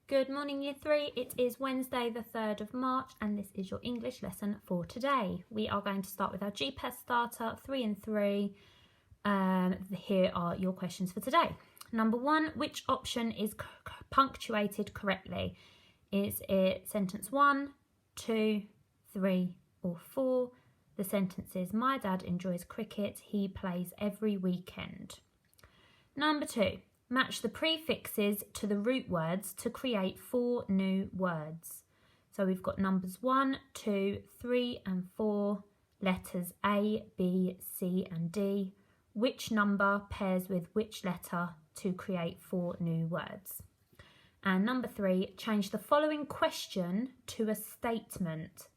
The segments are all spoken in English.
Good morning, Year 3. It is Wednesday the 3rd of March and this is your English lesson for today. We are going to start with our GPS starter, 3 and 3. Here are your questions for today. Number 1, which option is punctuated correctly? Is it sentence 1, 2, 3 or 4? The sentence is, my dad enjoys cricket, he plays every weekend. Number 2. Match the prefixes to the root words to create 4 new words. So we've got numbers 1, 2, 3 and 4, letters A, B, C and D. Which number pairs with which letter to create 4 new words? And number 3, change the following question to a statement.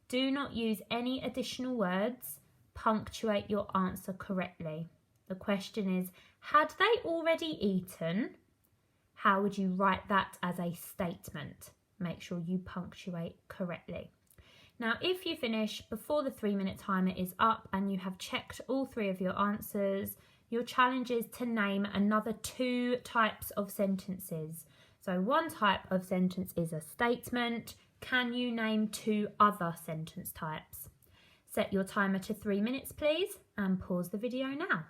Do not use any additional words. Punctuate your answer correctly. The question is, had they already eaten? How would you write that as a statement? Make sure you punctuate correctly. Now, if you finish before the 3-minute timer is up and you have checked all 3 of your answers, your challenge is to name another 2 types of sentences. So one type of sentence is a statement. Can you name 2 other sentence types? Set your timer to 3 minutes, please, and pause the video now.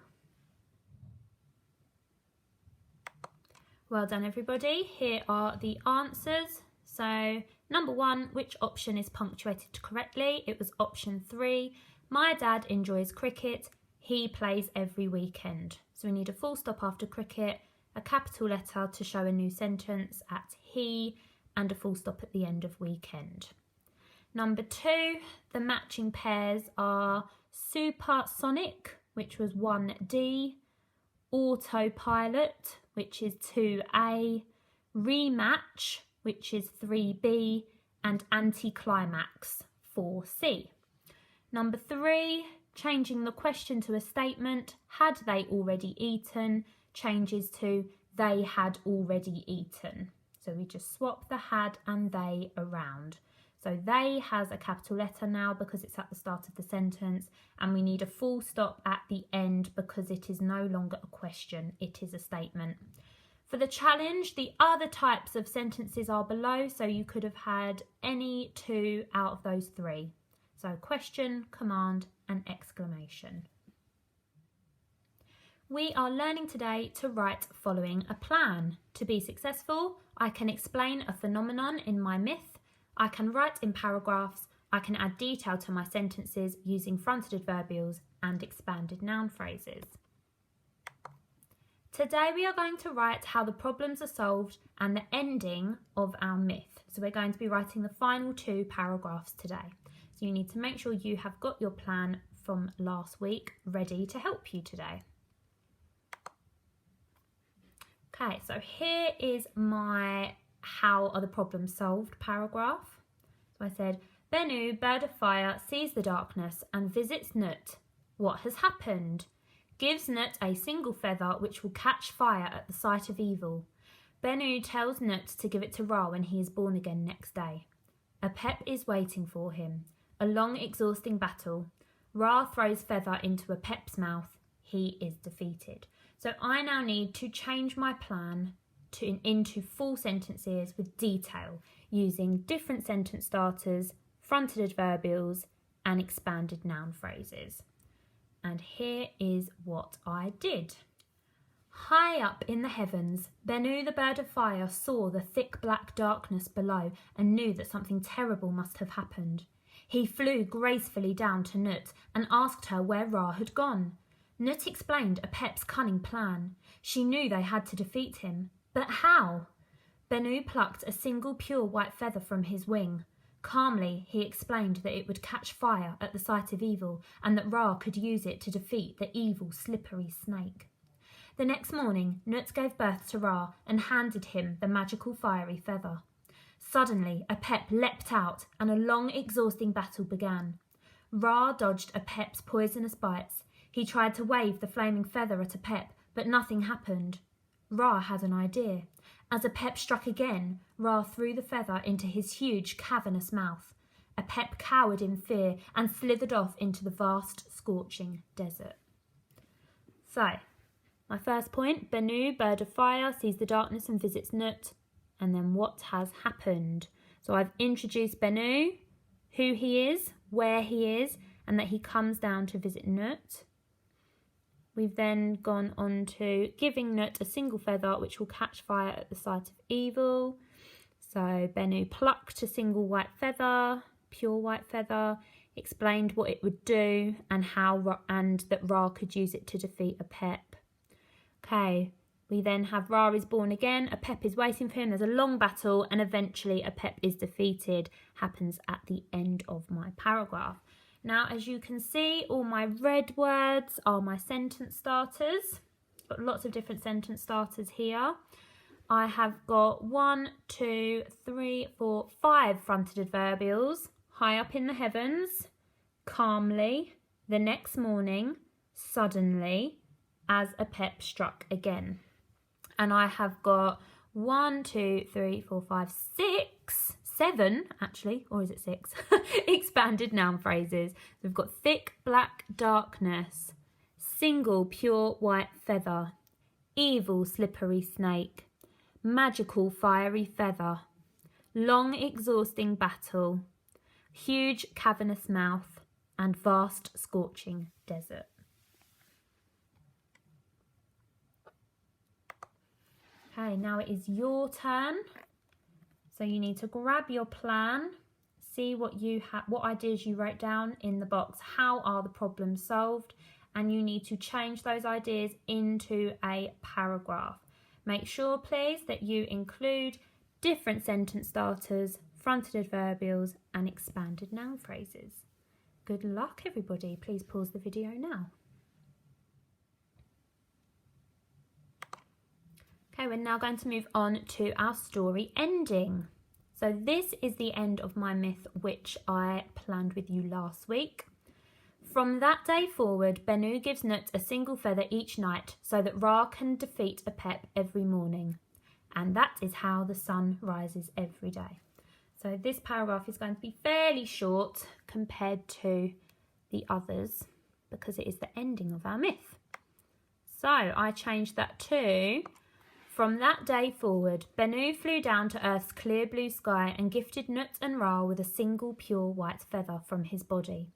Well done, everybody. Here are the answers. So, number 1, which option is punctuated correctly? It was option 3. My dad enjoys cricket. He plays every weekend. So we need a full stop after cricket, a capital letter to show a new sentence at he, and a full stop at the end of weekend. Number 2, the matching pairs are supersonic, which was 1D, autopilot, which is 2A, rematch, which is 3B, and anticlimax, 4C. Number 3, changing the question to a statement, had they already eaten, changes to they had already eaten. So we just swap the had and they around. So they has a capital letter now because it's at the start of the sentence, and we need a full stop at the end because it is no longer a question, it is a statement. For the challenge, the other types of sentences are below, so you could have had any 2 out of those 3. So question, command and exclamation. We are learning today to write following a plan. To be successful, I can explain a phenomenon in my myth. I can write in paragraphs, I can add detail to my sentences using fronted adverbials and expanded noun phrases. Today we are going to write how the problems are solved and the ending of our myth. So we're going to be writing the final 2 paragraphs today. So you need to make sure you have got your plan from last week ready to help you today. Okay, so here is my how are the problems solved paragraph. So I said, Bennu, bird of fire, sees the darkness and visits Nut. What has happened? Gives Nut a single feather which will catch fire at the sight of evil. Bennu tells Nut to give it to Ra when he is born again next day. A pep is waiting for him. A long, exhausting battle. Ra throws feather into a pep's mouth. He is defeated. So I now need to change my plan into full sentences with detail using different sentence starters, fronted adverbials and expanded noun phrases. And here is what I did. High up in the heavens, Bennu the bird of fire saw the thick black darkness below and knew that something terrible must have happened. He flew gracefully down to Nut and asked her where Ra had gone. Nut explained a pep's cunning plan. She knew they had to defeat him. But how? Bennu plucked a single pure white feather from his wing. Calmly, he explained that it would catch fire at the sight of evil and that Ra could use it to defeat the evil, slippery snake. The next morning, Nut gave birth to Ra and handed him the magical fiery feather. Suddenly, a pep leapt out and a long, exhausting battle began. Ra dodged a pep's poisonous bites. He tried to wave the flaming feather at a pep, but nothing happened. Ra had an idea. As a pep struck again, Ra threw the feather into his huge, cavernous mouth. A pep cowered in fear and slithered off into the vast, scorching desert. So, my first point, Bennu, bird of fire, sees the darkness and visits Nut. and then what has happened. So I've introduced Bennu, who he is, where he is, and that he comes down to visit Nut. We've then gone on to giving Nut a single feather which will catch fire at the sight of evil. So Bennu plucked a single white feather, pure white feather, explained what it would do and that Ra could use it to defeat Apep. Okay, we then have Ra is born again, Apep is waiting for him, there's a long battle, and eventually Apep is defeated. Happens at the end of my paragraph. Now, as you can see, all my red words are my sentence starters. Got lots of different sentence starters here. I have got 1, 2, 3, 4, 5 fronted adverbials. High up in the heavens, calmly, the next morning, suddenly, as Apep struck again. And I have got 1, 2, 3, 4, 5, 6, 7 actually, or is it 6? Expanded noun phrases. So we've got thick black darkness, single pure white feather, evil slippery snake, magical fiery feather, long exhausting battle, huge cavernous mouth, and vast scorching desert. Okay, now it is your turn. So you need to grab your plan, see what ideas you wrote down in the box. How are the problems solved? And you need to change those ideas into a paragraph. Make sure, please, that you include different sentence starters, fronted adverbials, and expanded noun phrases. Good luck, everybody. Please pause the video now. Okay, we're now going to move on to our story ending. So this is the end of my myth, which I planned with you last week. From that day forward, Bennu gives Nut a single feather each night so that Ra can defeat Apep every morning. And that is how the sun rises every day. So this paragraph is going to be fairly short compared to the others because it is the ending of our myth. So I changed that to... From that day forward, Bennu flew down to Earth's clear blue sky and gifted Nut and Ra with a single pure white feather from his body.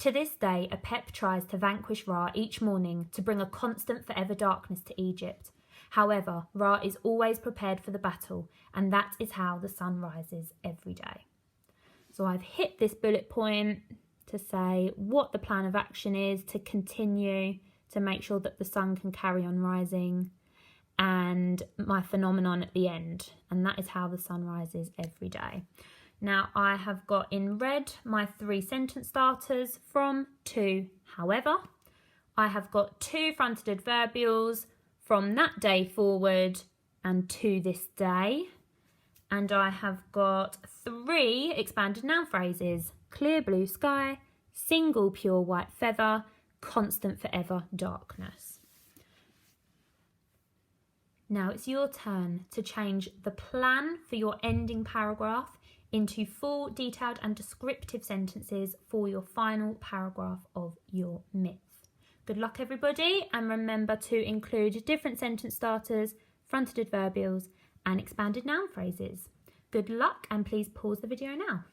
To this day, Apep tries to vanquish Ra each morning to bring a constant forever darkness to Egypt. However, Ra is always prepared for the battle, and that is how the sun rises every day. So I've hit this bullet point to say what the plan of action is to continue to make sure that the sun can carry on rising, and my phenomenon at the end, and that is how the sun rises every day. Now I have got in red my 3 sentence starters from to however. I have got 2 fronted adverbials from that day forward and to this day, and I have got 3 expanded noun phrases: clear blue sky, single pure white feather, constant forever darkness. Now it's your turn to change the plan for your ending paragraph into full, detailed and descriptive sentences for your final paragraph of your myth. Good luck, everybody, and remember to include different sentence starters, fronted adverbials and expanded noun phrases. Good luck, and please pause the video now.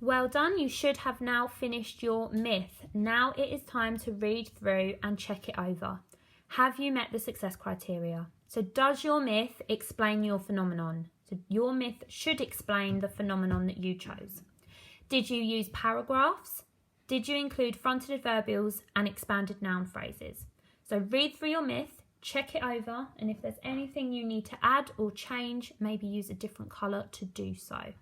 Well done, you should have now finished your myth. Now it is time to read through and check it over. Have you met the success criteria? So does your myth explain your phenomenon? So your myth should explain the phenomenon that you chose. Did you use paragraphs? Did you include fronted adverbials and expanded noun phrases? So read through your myth, check it over, and if there's anything you need to add or change, maybe use a different colour to do so.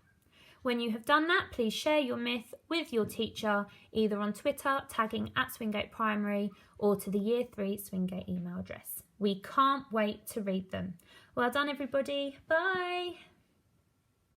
When you have done that, please share your myth with your teacher, either on Twitter, tagging @Swingate Primary, or to the Year 3 Swingate email address. We can't wait to read them. Well done, everybody. Bye.